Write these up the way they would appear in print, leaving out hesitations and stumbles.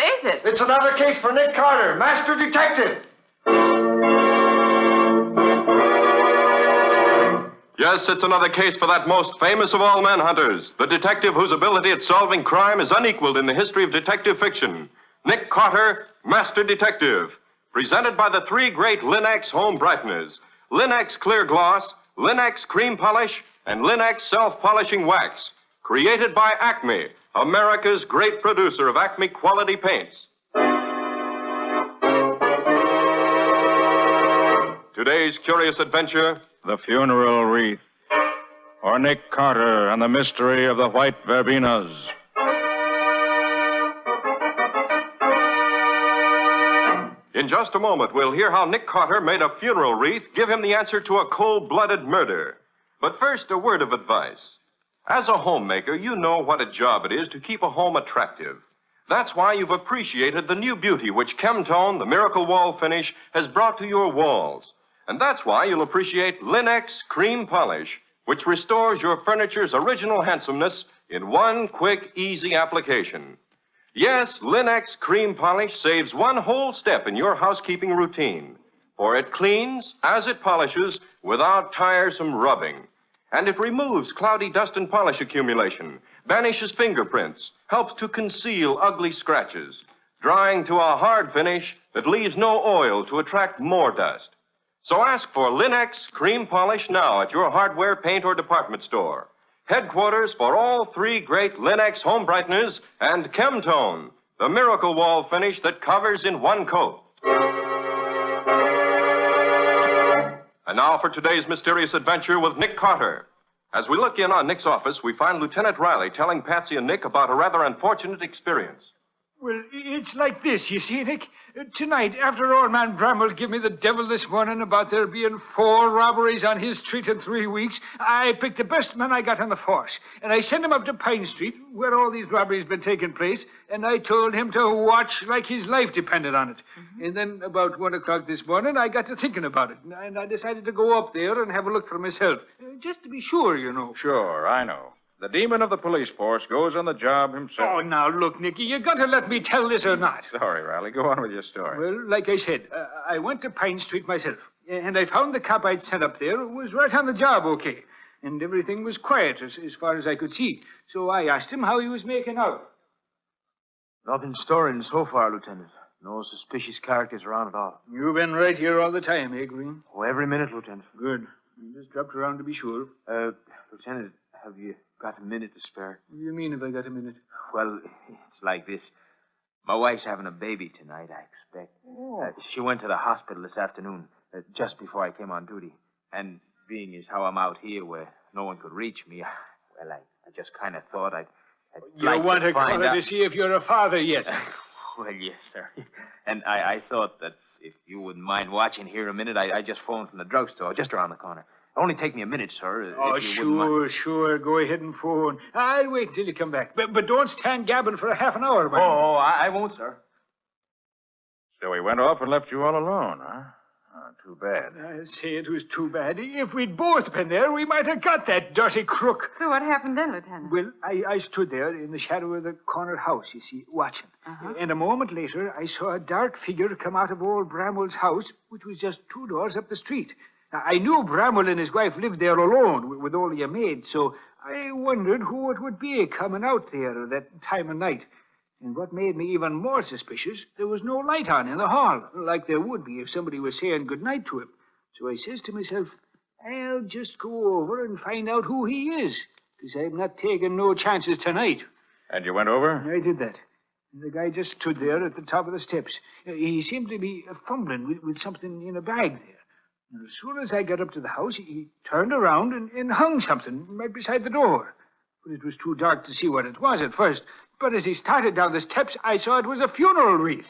is it? It's another case for Nick Carter, Master Detective. Yes, it's another case for that most famous of all manhunters, the detective whose ability at solving crime is unequaled in the history of detective fiction. Nick Carter, Master Detective. Presented by the three great Linex home brighteners. Linex Clear Gloss, Linex Cream Polish, and Linex Self-Polishing Wax. Created by Acme, America's great producer of Acme quality paints. Today's curious adventure, The Funeral Wreath, or Nick Carter and the Mystery of the White Verbenas. In just a moment, we'll hear how Nick Carter made a funeral wreath give him the answer to a cold-blooded murder. But first, a word of advice. As a homemaker, you know what a job it is to keep a home attractive. That's why you've appreciated the new beauty which Chemtone, the miracle wall finish, has brought to your walls. And that's why you'll appreciate Linex Cream Polish, which restores your furniture's original handsomeness in one quick, easy application. Yes, Linex Cream Polish saves one whole step in your housekeeping routine, for it cleans as it polishes without tiresome rubbing. And it removes cloudy dust and polish accumulation, banishes fingerprints, helps to conceal ugly scratches, drying to a hard finish that leaves no oil to attract more dust. So ask for Linex Cream Polish now at your hardware, paint, or department store. Headquarters for all three great Linex home brighteners and Chemtone, the miracle wall finish that covers in one coat. And now for today's mysterious adventure with Nick Carter. As we look in on Nick's office, we find Lieutenant Riley telling Patsy and Nick about a rather unfortunate experience. Well, it's like this, you see, Nick. Tonight, after old man Bramwell gave me the devil this morning about there being 4 robberies on his street in 3 weeks, I picked the best man I got on the force, and I sent him up to Pine Street, where all these robberies been taking place, and I told him to watch like his life depended on it. Mm-hmm. And then about 1 o'clock this morning, I got to thinking about it, and I decided to go up there and have a look for myself, just to be sure, you know. Sure, I know. The demon of the police force goes on the job himself. Oh, now, look, Nicky, you got to let me tell this or not. Sorry, Riley. Go on with your story. Well, like I said, I went to Pine Street myself, and I found the cop I'd sent up there was right on the job okay, and everything was quiet as far as I could see. So I asked him how he was making out. Nothing stirring so far, Lieutenant. No suspicious characters around at all. You've been right here all the time, eh, Green? Oh, every minute, Lieutenant. Good. I just dropped around to be sure. Lieutenant, have you got a minute to spare? What do you mean, have I got a minute? Well, it's like this. My wife's having a baby tonight, I expect. Oh. She went to the hospital this afternoon, just before I came on duty. And being as how I'm out here where no one could reach me, well, I just kind of thought I'd you like want to find call out to see if you're a father yet? Well, yes, sir. And I thought that if you wouldn't mind watching here a minute, I just phoned from the drugstore just around the corner. It'll only take me a minute, sir. Oh, if you wouldn't mind. sure. Go ahead and phone. I'll wait till you come back. But don't stand gabbing for a half an hour, man. Oh, I won't, sir. So he went off and left you all alone, huh? Oh, too bad. I say it was too bad. If we'd both been there, we might have got that dirty crook. So what happened then, Lieutenant? Well, I stood there in the shadow of the corner house, you see, watching. Uh-huh. And a moment later, I saw a dark figure come out of old Bramwell's house, which was just 2 doors up the street. Now, I knew Bramwell and his wife lived there alone, with only a maid, so I wondered who it would be coming out there at that time of night. And what made me even more suspicious, there was no light on in the hall, like there would be if somebody was saying goodnight to him. So I says to myself, I'll just go over and find out who he is, because I'm not taking no chances tonight. And you went over? I did that. And the guy just stood there at the top of the steps. He seemed to be fumbling with something in a bag there. And as soon as I got up to the house, he turned around and hung something right beside the door. But it was too dark to see what it was at first. But as he started down the steps, I saw it was a funeral wreath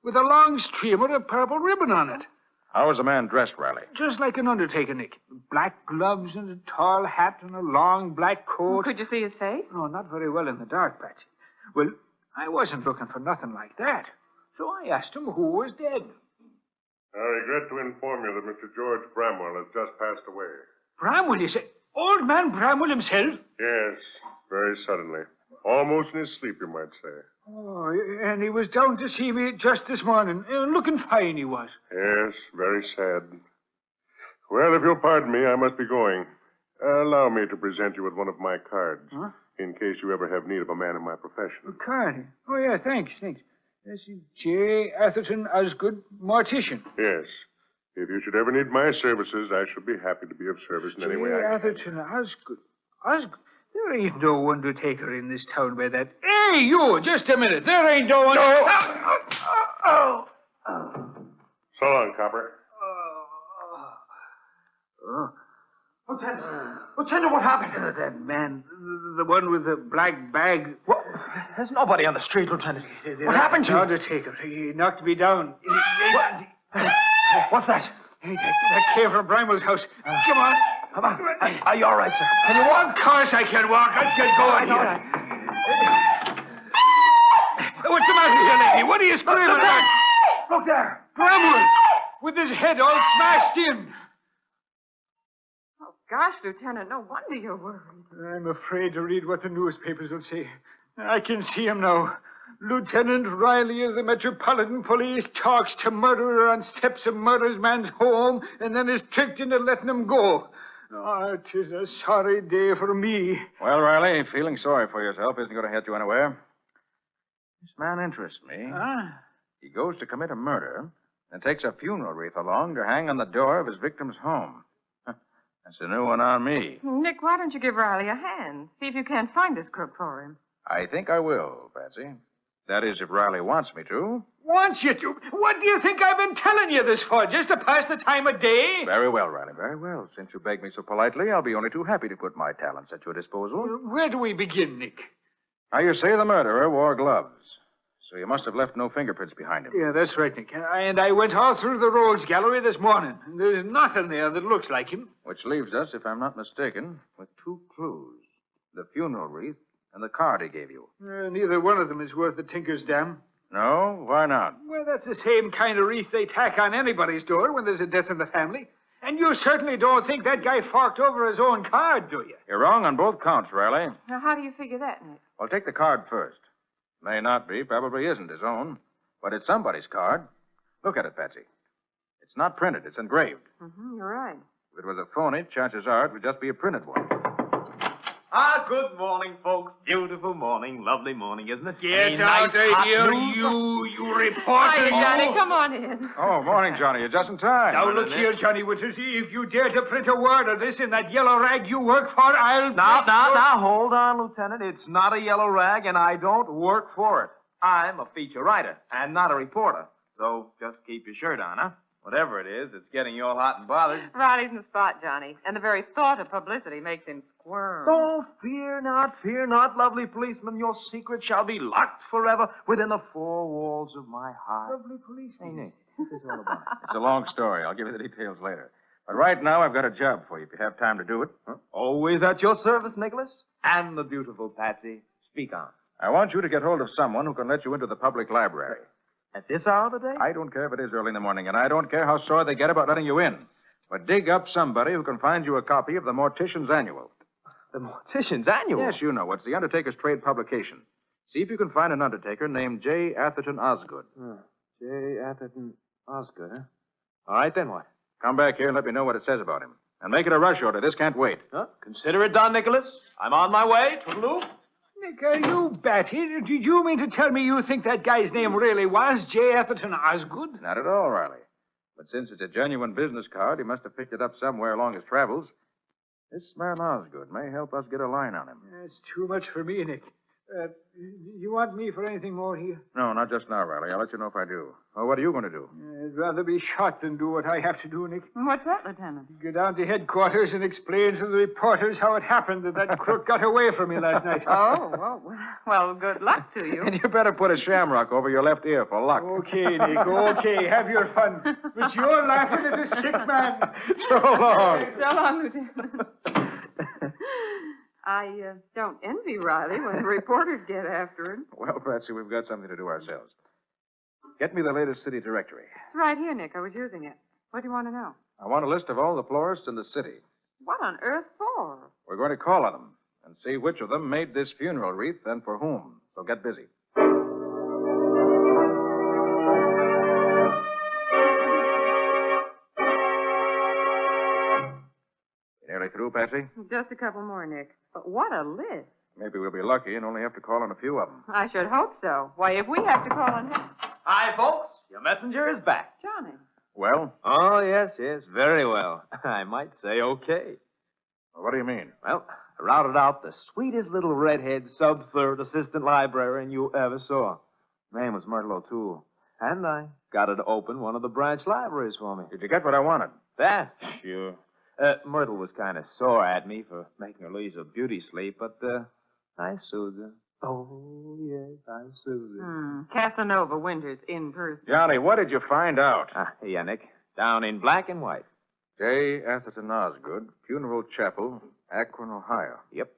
with a long streamer of purple ribbon on it. How was the man dressed, Riley? Just like an undertaker, Nick. Black gloves and a tall hat and a long black coat. Could you see his face? No, not very well in the dark, Patsy. Well, I wasn't looking for nothing like that. So I asked him who was dead. I regret to inform you that Mr. George Bramwell has just passed away. Bramwell, you say? Old man Bramwell himself? Yes, very suddenly. Almost in his sleep, you might say. Oh, and he was down to see me just this morning. Looking fine, he was. Yes, very sad. Well, if you'll pardon me, I must be going. Allow me to present you with one of my cards. Huh? In case you ever have need of a man in my profession. A card? Oh, yeah, thanks. This is J. Atherton Osgood, mortician. Yes. If you should ever need my services, I shall be happy to be of service in any way I can. Atherton Osgood. Osgood? There ain't no undertaker in this town by that. Hey, you! Just a minute. There ain't no one. No. So long, Copper. Lieutenant, what happened? That man, the one with the black bag. Well, there's nobody on the street, Lieutenant. What happened to you? The undertaker. He knocked me down. What's that? That came from Bramwell's house. Come on. Come on. Are you all right, sir? Can you walk? Of course I can walk. Let's get going here. What's the matter here, lady? What are you screaming about? Look there. Bramwell, with his head all smashed in. Oh, gosh, Lieutenant, no wonder you're worried. I'm afraid to read what the newspapers will say. I can see him now. Lieutenant Riley of the Metropolitan Police talks to murderer on steps of murder's man's home and then is tricked into letting him go. Oh, 'tis a sorry day for me. Well, Riley, feeling sorry for yourself isn't going to get you anywhere. This man interests me. Huh? He goes to commit a murder and takes a funeral wreath along to hang on the door of his victim's home. That's a new one on me. Nick, why don't you give Riley a hand? See if you can't find this crook for him. I think I will, Patsy. That is, if Riley wants me to. Wants you to? What do you think I've been telling you this for? Just to pass the time of day? Very well, Riley, very well. Since you begged me so politely, I'll be only too happy to put my talents at your disposal. Where do we begin, Nick? Now, you say the murderer wore gloves, so you must have left no fingerprints behind him. Yeah, that's right, Nick. And I went all through the Rolls Gallery this morning. There's nothing there that looks like him. Which leaves us, if I'm not mistaken, with two clues. The funeral wreath and the card he gave you. Neither one of them is worth the tinker's dam. No? Why not? Well, that's the same kind of wreath they tack on anybody's door when there's a death in the family. And you certainly don't think that guy forked over his own card, do you? You're wrong on both counts, Riley. Now, how do you figure that, Nick? Well, take the card first. May not be, probably isn't his own, but it's somebody's card. Look at it, Patsy. It's not printed, it's engraved. You're right. If it was a phony, chances are it would just be a printed one. Good morning, folks. Beautiful morning. Lovely morning, isn't it? Get Nice out of hot here, news. you reporter. Hiya, Johnny. Come on in. Oh, morning, Johnny. You're just in time. Now, look here, Johnny Winters. If you dare to print a word of this in that yellow rag you work for, I'll... Now, hold on, Lieutenant. It's not a yellow rag, and I don't work for it. I'm a feature writer and not a reporter. So just keep your shirt on, huh? Whatever it is, it's getting you all hot and bothered. Riley's in the spot, Johnny. And the very thought of publicity makes him squirm. Oh, fear not, lovely policeman. Your secret shall be locked forever within the four walls of my heart. Lovely policeman. Hey, Nick, what's this all about? It's a long story. I'll give you the details later. But right now, I've got a job for you if you have time to do it. Huh? Always at your service, Nicholas. And the beautiful Patsy. Speak on. I want you to get hold of someone who can let you into the public library. At this hour of the day? I don't care if it is early in the morning, and I don't care how sore they get about letting you in. But dig up somebody who can find you a copy of the Mortician's Annual. The Mortician's Annual? Yes, you know. It's the Undertaker's trade publication. See if you can find an undertaker named J. Atherton Osgood. J. Atherton Osgood, huh? All right, then what? Come back here and let me know what it says about him. And make it a rush order. This can't wait. Huh? Consider it done, Nicholas. I'm on my way. Toodaloo. Nick, are you batty? Did you mean to tell me you think that guy's name really was J. Atherton Osgood? Not at all, Riley. But since it's a genuine business card, he must have picked it up somewhere along his travels. This man Osgood may help us get a line on him. That's too much for me, Nick. You want me for anything more here? No, not just now, Riley. I'll let you know if I do. Well, what are you going to do? I'd rather be shot than do what I have to do, Nick. What's that, Lieutenant? Go down to headquarters and explain to the reporters how it happened that crook got away from me last night. Oh, well, good luck to you. And you better put a shamrock over your left ear for luck. Okay, Nick, okay. Have your fun. But you're laughing at a sick man. So long. So long, Lieutenant. I don't envy Riley when the reporters get after him. Well, Patsy, we've got something to do ourselves. Get me the latest city directory. It's right here, Nick. I was using it. What do you want to know? I want a list of all the florists in the city. What on earth for? We're going to call on them and see which of them made this funeral wreath and for whom. So get busy. through, Patsy? Just a couple more, Nick. But what a list. Maybe we'll be lucky and only have to call on a few of them. I should hope so. Why, if we have to call on him... Hi, folks. Your messenger is back. Johnny. Well, Oh, yes, very well. I might say okay. what do you mean? Well, I routed out the sweetest little redhead sub-third assistant librarian you ever saw. Name was Myrtle O'Toole. And I got her to open one of the branch libraries for me. Did you get what I wanted? That? Sure. Myrtle was kind of sore at me for making her lose her beauty sleep, but, I soothed her. Oh, yes, I soothed her. Casanova Winters in person. Johnny, what did you find out? Here, Nick. Down in black and white. J. Atherton Osgood, Funeral Chapel, Akron, Ohio. Yep.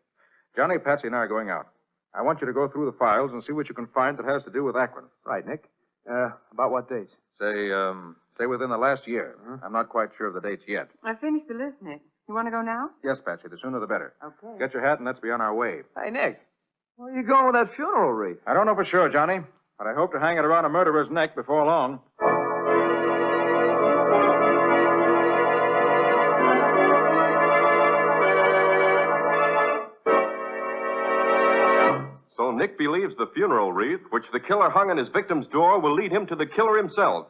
Johnny, Patsy, and I are going out. I want you to go through the files and see what you can find that has to do with Akron. Right, Nick. About what dates? Say within the last year. I'm not quite sure of the dates yet. I finished the list, Nick. You want to go now? Yes, Patsy, the sooner the better. Okay. Get your hat and let's be on our way. Hey, Nick. Where are you going with that funeral wreath? I don't know for sure, Johnny, but I hope to hang it around a murderer's neck before long. So Nick believes the funeral wreath, which the killer hung on his victim's door, will lead him to the killer himself.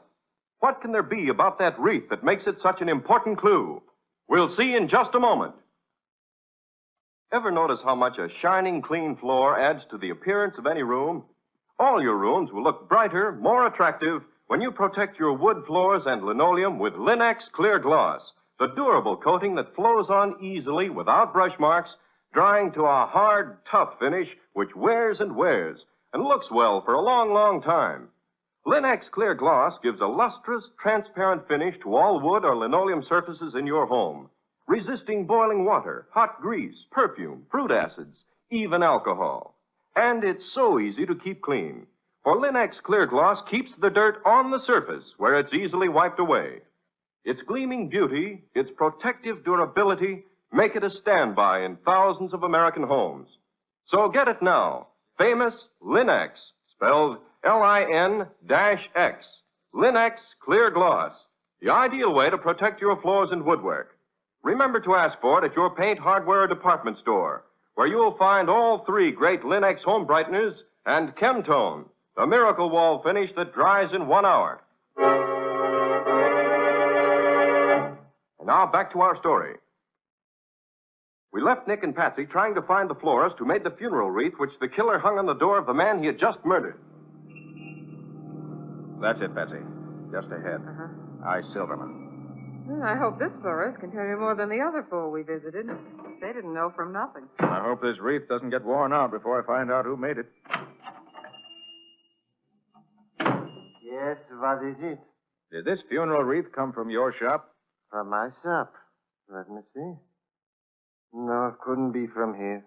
What can there be about that wreath that makes it such an important clue? We'll see in just a moment. Ever notice how much a shining, clean floor adds to the appearance of any room? All your rooms will look brighter, more attractive, when you protect your wood floors and linoleum with Linex Clear Gloss, the durable coating that flows on easily without brush marks, drying to a hard, tough finish which wears and wears and looks well for a long, long time. Linex Clear Gloss gives a lustrous, transparent finish to all wood or linoleum surfaces in your home, resisting boiling water, hot grease, perfume, fruit acids, even alcohol. And it's so easy to keep clean. For Linex Clear Gloss keeps the dirt on the surface where it's easily wiped away. Its gleaming beauty, its protective durability, make it a standby in thousands of American homes. So get it now. Famous Linex, spelled Lin-X. Linex Clear Gloss, the ideal way to protect your floors and woodwork. Remember to ask for it at your paint, hardware, or department store, where you'll find all three great Linex home brighteners and Chemtone, the miracle wall finish that dries in 1 hour. And now back to our story. We left Nick and Patsy trying to find the florist who made the funeral wreath which the killer hung on the door of the man he had just murdered. That's it, Patsy. Just ahead. I, Silverman. Well, I hope this florist can tell you more than the other four we visited. They didn't know from nothing. I hope this wreath doesn't get worn out before I find out who made it. Yes, what is it? Did this funeral wreath come from your shop? From my shop. Let me see. No, it couldn't be from here.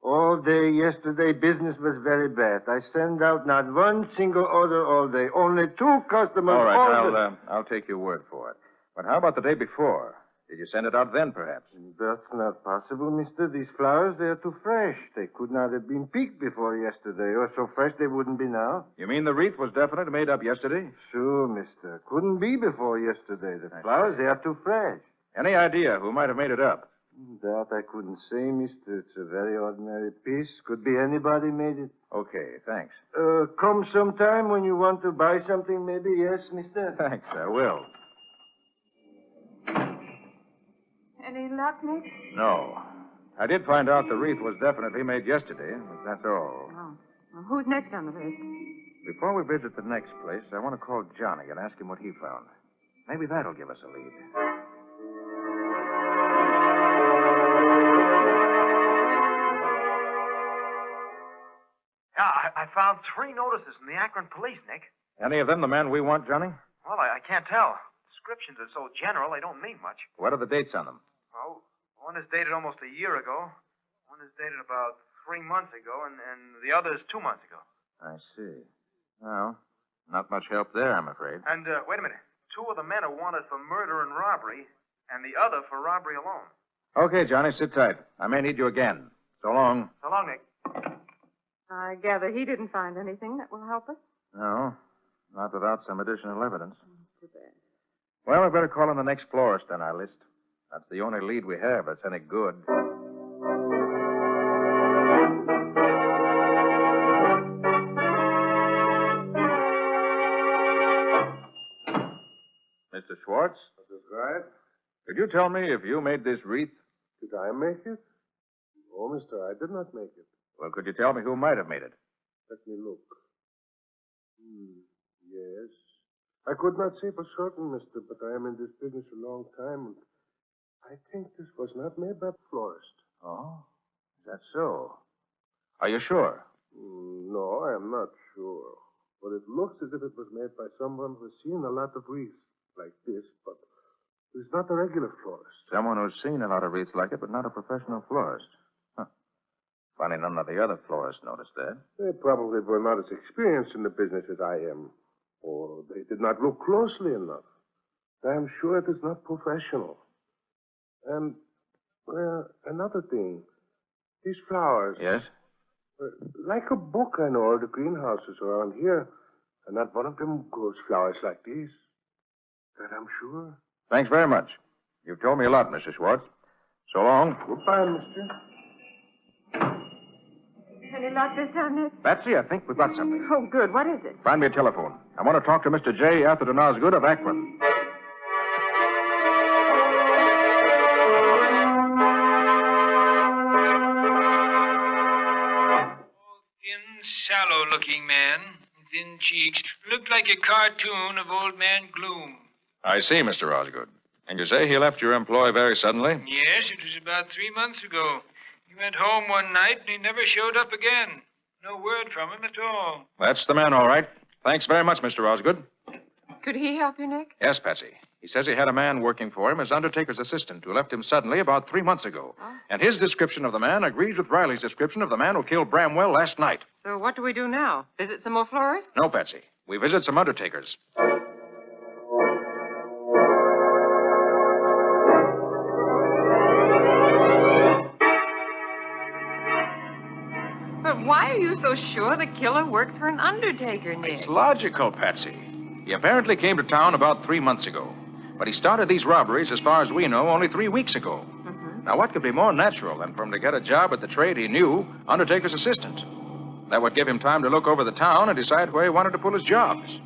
All day yesterday, business was very bad. I sent out not one single order all day. Only 2 customers. All right, ordered. I'll take your word for it. But how about the day before? Did you send it out then, perhaps? That's not possible, mister. These flowers, they are too fresh. They could not have been picked before yesterday, or so fresh they wouldn't be now. You mean the wreath was definitely made up yesterday? Sure, mister. Couldn't be before yesterday. The flowers, they are too fresh. Any idea who might have made it up? That I couldn't say, mister. It's a very ordinary piece. Could be anybody made it. Okay, thanks. Come sometime when you want to buy something, maybe. Yes, mister? Thanks, I will. Any luck, Nick? No. I did find out the wreath was definitely made yesterday, but that's all. Oh. Well, who's next on the list? Before we visit the next place, I want to call Johnny and ask him what he found. Maybe that'll give us a lead. Yeah, I found 3 notices from the Akron police, Nick. Any of them the man we want, Johnny? Well, I can't tell. Descriptions are so general, they don't mean much. What are the dates on them? Oh, one is dated almost a year ago. One is dated about 3 months ago, and the other is 2 months ago. I see. Well, not much help there, I'm afraid. And, wait a minute. 2 of the men are wanted for murder and robbery, and the other for robbery alone. Okay, Johnny, sit tight. I may need you again. So long. So long, Nick. I gather he didn't find anything that will help us. No, not without some additional evidence. Too bad. Well, we better call on the next florist on our list. That's the only lead we have that's any good. Mr. Schwartz? That's right. Could you tell me if you made this wreath? Did I make it? Oh, mister, I did not make it. Well, could you tell me who might have made it? Let me look. Yes. I could not say for certain, mister, but I am in this business a long time, and I think this was not made by the florist. Oh? Is that so? Are you sure? No, I am not sure. But it looks as if it was made by someone who has seen a lot of wreaths like this, but who's not a regular florist. Someone who's seen a lot of wreaths like it, but not a professional florist. Huh. Funny none of the other florists noticed that. They probably were not as experienced in the business as I am. Or they did not look closely enough. I am sure it is not professional. And, well, another thing. These flowers. Yes? Like a book, I know, all the greenhouses around here. And not one of them grows flowers like these. That I'm sure. Thanks very much. You've told me a lot, Mr. Schwartz. So long. Goodbye, mister. Any luck this time, Nick? Patsy, I think we've got something. Oh, good. What is it? Find me a telephone. I want to talk to Mr. J. Atherton Osgood of Akron. Thin, sallow-looking man, thin cheeks, looked like a cartoon of Old Man Gloom. I see, Mr. Osgood. And you say he left your employ very suddenly? Yes, it was about 3 months ago. He went home one night and he never showed up again. No word from him at all. That's the man, all right. Thanks very much, Mr. Osgood. Could he help you, Nick? Yes, Patsy. He says he had a man working for him as undertaker's assistant who left him suddenly about 3 months ago. Oh. And his description of the man agrees with Riley's description of the man who killed Bramwell last night. So what do we do now? Visit some more florists? No, Patsy. We visit some undertakers. But why are you so sure the killer works for an undertaker, Nick? It's logical, Patsy. He apparently came to town about 3 months ago. But he started these robberies, as far as we know, only 3 weeks ago. Mm-hmm. Now, what could be more natural than for him to get a job at the trade he knew, undertaker's assistant? That would give him time to look over the town and decide where he wanted to pull his jobs.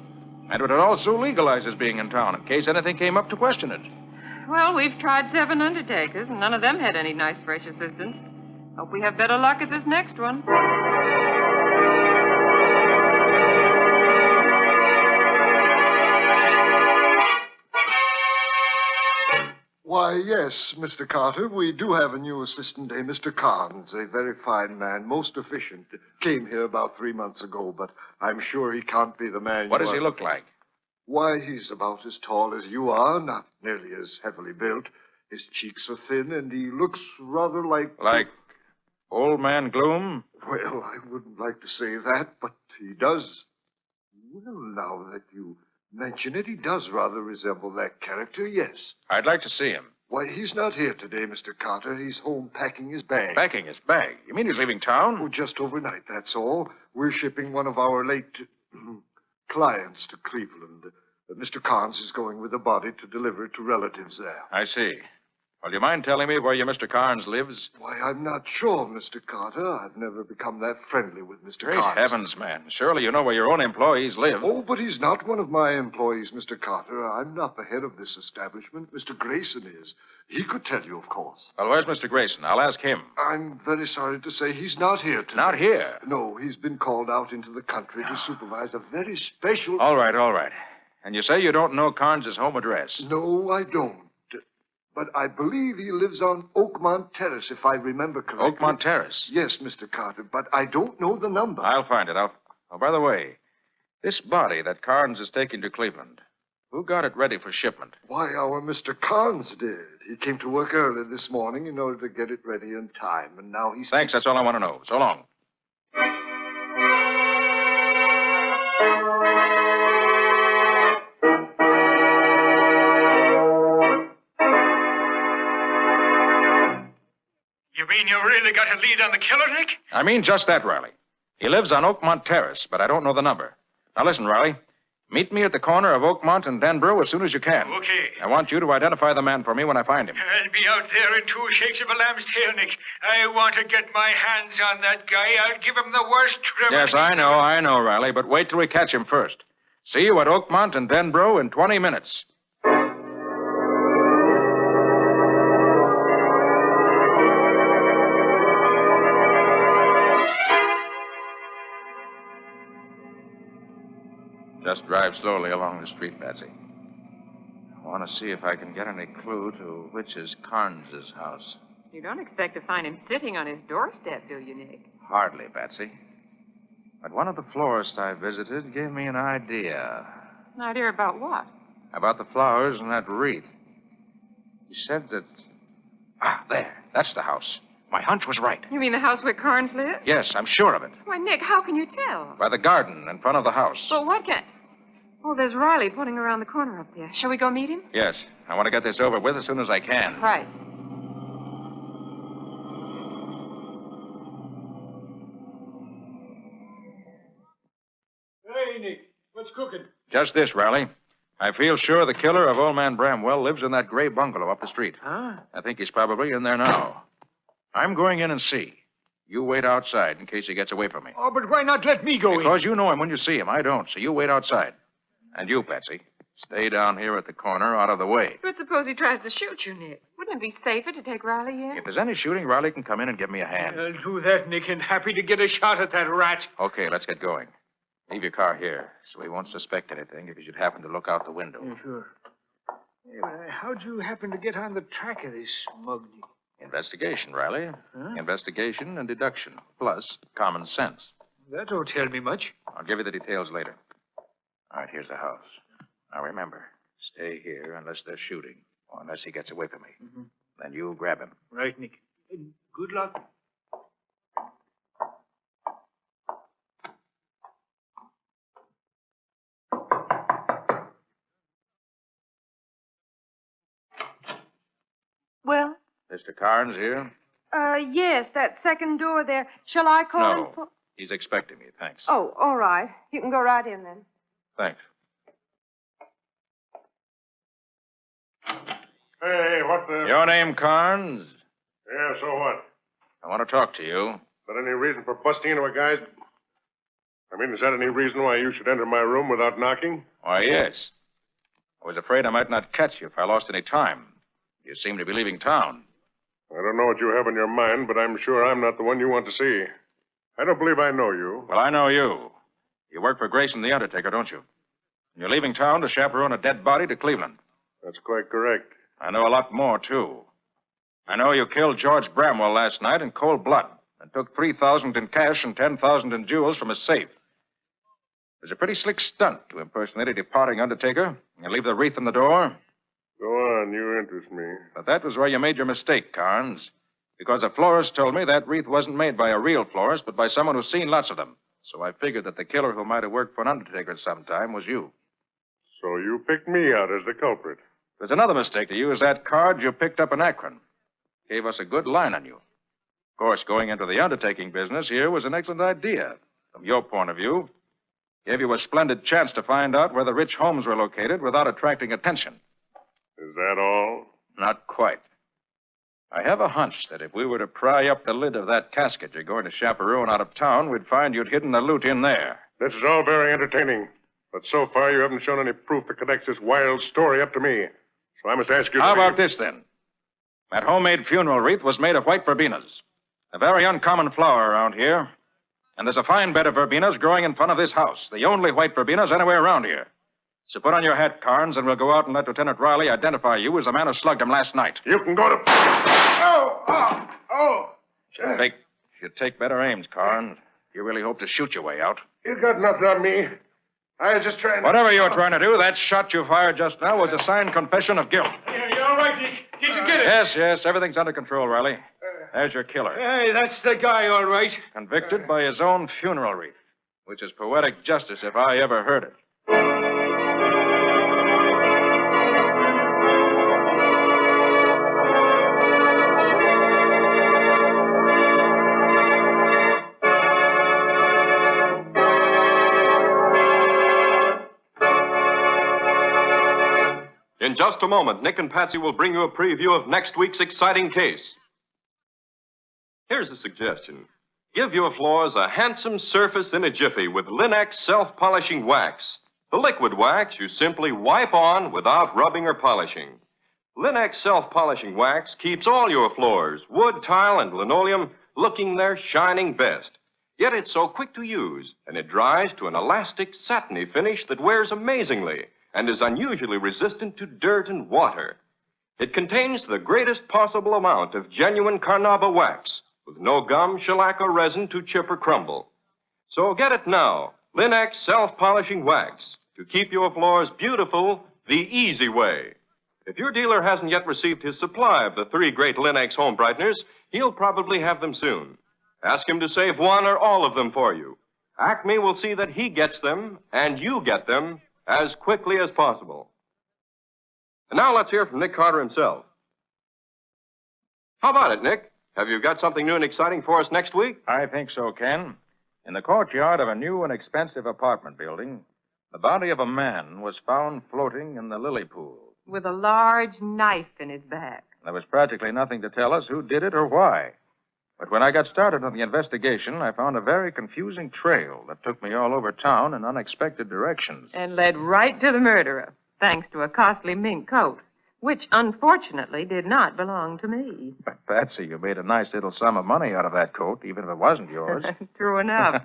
And it would also legalize his being in town in case anything came up to question it. Well, we've tried 7 undertakers, and none of them had any nice, fresh assistants. Hope we have better luck at this next one. Why, yes, Mr. Carter, we do have a new assistant, a Mr. Carnes, a very fine man, most efficient. Came here about 3 months ago, but I'm sure he can't be the man What you does he are. look like? Why, he's about as tall as you are, not nearly as heavily built. His cheeks are thin, and he looks rather like... Like Old Man Gloom? Well, I wouldn't like to say that, but he does. Well, now that you mention it, he does rather resemble that character, yes. I'd like to see him. Why, he's not here today, Mr. Carter. He's home packing his bag. Packing his bag? You mean he's leaving town? Oh, just overnight, that's all. We're shipping one of our late clients to Cleveland. Mr. Carnes is going with the body to deliver it to relatives there. I see. Well, do you mind telling me where your Mr. Carnes lives? Why, I'm not sure, Mr. Carter. I've never become that friendly with Mr. Great Carnes. heavens, man. Surely you know where your own employees live. Oh, but he's not one of my employees, Mr. Carter. I'm not the head of this establishment. Mr. Grayson is. He could tell you, of course. Well, where's Mr. Grayson? I'll ask him. I'm very sorry to say he's not here today. Not here? No, he's been called out into the country to supervise a very special... All right, all right. And you say you don't know Carnes' home address? No, I don't. But I believe he lives on Oakmont Terrace, if I remember correctly. Oakmont Terrace? Yes, Mr. Carter, but I don't know the number. I'll find it. Oh, by the way, this body that Carnes is taking to Cleveland, who got it ready for shipment? Why, our Mr. Carnes did. He came to work early this morning in order to get it ready in time, and now he's... Thanks, that's all I want to know. So long. You mean you really got a lead on the killer, Nick? I mean just that, Riley. He lives on Oakmont Terrace, but I don't know the number. Now listen, Riley. Meet me at the corner of Oakmont and Denbrough as soon as you can. Okay. I want you to identify the man for me when I find him. I'll be out there in 2 shakes of a lamb's tail, Nick. I want to get my hands on that guy. I'll give him the worst trouble. Yes, I know, Riley, but wait till we catch him first. See you at Oakmont and Denbrough in 20 minutes. Just drive slowly along the street, Patsy. I want to see if I can get any clue to which is Carnes' house. You don't expect to find him sitting on his doorstep, do you, Nick? Hardly, Patsy. But one of the florists I visited gave me an idea. An idea about what? About the flowers and that wreath. He said that... there. That's the house. My hunch was right. You mean the house where Carnes lives? Yes, I'm sure of it. Why, Nick, how can you tell? By the garden in front of the house. But what can... Oh, there's Riley putting around the corner up there. Shall we go meet him? Yes. I want to get this over with as soon as I can. Right. Hey, Nick. What's cooking? Just this, Riley. I feel sure the killer of Old Man Bramwell lives in that gray bungalow up the street. Huh? I think he's probably in there now. I'm going in and see. You wait outside in case he gets away from me. Oh, but why not let me go in? Because you know him when you see him. I don't, so you wait outside. And you, Patsy, stay down here at the corner out of the way. But suppose he tries to shoot you, Nick. Wouldn't it be safer to take Riley in? If there's any shooting, Riley can come in and give me a hand. I'll do that, Nick, and happy to get a shot at that rat. Okay, let's get going. Leave your car here so he won't suspect anything if he should happen to look out the window. Yeah, sure. Hey, but how'd you happen to get on the track of this mug, Nick? Investigation, Riley. Huh? Investigation and deduction, plus common sense. That don't tell me much. I'll give you the details later. All right, here's the house. Now remember, stay here unless they're shooting or unless he gets away from me. Mm-hmm. Then you grab him. Right, Nick. And good luck. Well? Mr. Carnes here? Yes, that second door there. Shall I call him? No. He's expecting me, thanks. Oh, all right. You can go right in then. Thanks. Hey, what the... Your name, Carnes? Yeah, so what? I want to talk to you. Is that any reason for busting into a guy's... I mean, is that any reason why you should enter my room without knocking? Why, yes. I was afraid I might not catch you if I lost any time. You seem to be leaving town. I don't know what you have in your mind, but I'm sure I'm not the one you want to see. I don't believe I know you. Well, I know you. You work for Grayson the Undertaker, don't you? And you're leaving town to chaperone a dead body to Cleveland. That's quite correct. I know a lot more, too. I know you killed George Bramwell last night in cold blood and took $3,000 in cash and $10,000 in jewels from his safe. It was a pretty slick stunt to impersonate a departing Undertaker and leave the wreath in the door. Go on, you interest me. But that was where you made your mistake, Carnes. Because a florist told me that wreath wasn't made by a real florist, but by someone who's seen lots of them. So I figured that the killer who might have worked for an undertaker at some time was you. So you picked me out as the culprit. There's another mistake to use that card you picked up in Akron. Gave us a good line on you. Of course, going into the undertaking business here was an excellent idea. From your point of view, gave you a splendid chance to find out where the rich homes were located without attracting attention. Is that all? Not quite. I have a hunch that if we were to pry up the lid of that casket you're going to chaperone out of town, we'd find you'd hidden the loot in there. This is all very entertaining. But so far, you haven't shown any proof that connects this wild story up to me. So I must ask you... How about this, then? That homemade funeral wreath was made of white verbenas. A very uncommon flower around here. And there's a fine bed of verbenas growing in front of this house. The only white verbenas anywhere around here. So put on your hat, Carnes, and we'll go out and let Lieutenant Riley identify you as the man who slugged him last night. You can go to... Oh! Should take better aims, Carnes. You really hope to shoot your way out. You got nothing on me. I was just trying to... Whatever you were trying to do, that shot you fired just now was a signed confession of guilt. Yeah, you're all right, Nick. Did you get it? Yes, everything's under control, Riley. There's your killer. Hey, that's the guy, all right. Convicted by his own funeral wreath, which is poetic justice if I ever heard it. In just a moment, Nick and Patsy will bring you a preview of next week's exciting case. Here's a suggestion. Give your floors a handsome surface in a jiffy with Linex self-polishing wax. The liquid wax you simply wipe on without rubbing or polishing. Linex self-polishing wax keeps all your floors, wood, tile, and linoleum, looking their shining best. Yet it's so quick to use, and it dries to an elastic, satiny finish that wears amazingly and is unusually resistant to dirt and water. It contains the greatest possible amount of genuine carnauba wax, with no gum, shellac, or resin to chip or crumble. So get it now, Linex self-polishing wax, to keep your floors beautiful the easy way. If your dealer hasn't yet received his supply of the 3 great Linex home brighteners, he'll probably have them soon. Ask him to save one or all of them for you. Acme will see that he gets them, and you get them, as quickly as possible. And now let's hear from Nick Carter himself. How about it, Nick? Have you got something new and exciting for us next week? I think so, Ken. In the courtyard of a new and expensive apartment building, the body of a man was found floating in the lily pool. With a large knife in his back. There was practically nothing to tell us who did it or why. But when I got started on the investigation, I found a very confusing trail that took me all over town in unexpected directions. And led right to the murderer, thanks to a costly mink coat, which unfortunately did not belong to me. But, Patsy, you made a nice little sum of money out of that coat, even if it wasn't yours. True enough.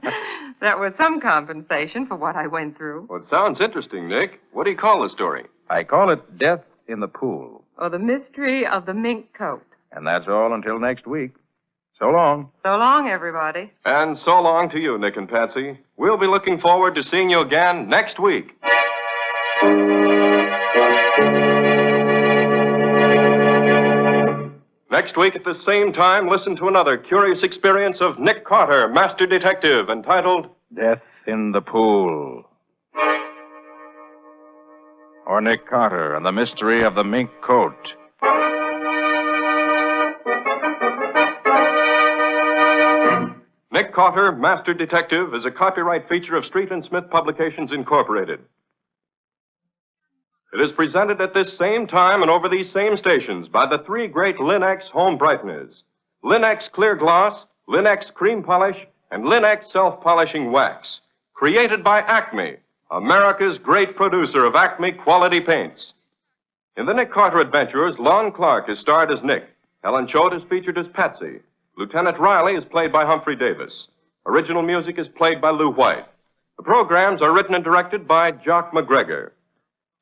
That was some compensation for what I went through. Well, it sounds interesting, Nick. What do you call the story? I call it Death in the Pool. Or the mystery of the mink coat. And that's all until next week. So long. So long, everybody. And so long to you, Nick and Patsy. We'll be looking forward to seeing you again next week. Next week at the same time, listen to another curious experience of Nick Carter, Master Detective, entitled Death in the Pool. Or Nick Carter and the Mystery of the Mink Coat. Nick Carter, Master Detective, is a copyright feature of Street and Smith Publications, Incorporated. It is presented at this same time and over these same stations by the 3 great Linex home brighteners. Linex Clear Gloss, Linex Cream Polish, and Linex Self-Polishing Wax. Created by Acme, America's great producer of Acme quality paints. In the Nick Carter Adventures, Lon Clark is starred as Nick. Helen Choate is featured as Patsy. Lieutenant Riley is played by Humphrey Davis. Original music is played by Lou White. The programs are written and directed by Jock McGregor.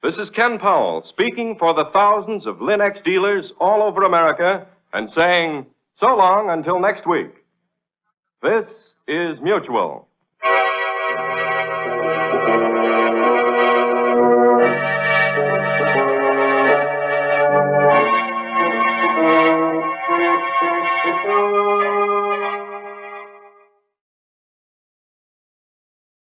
This is Ken Powell speaking for the thousands of Linex dealers all over America and saying so long until next week. This is Mutual.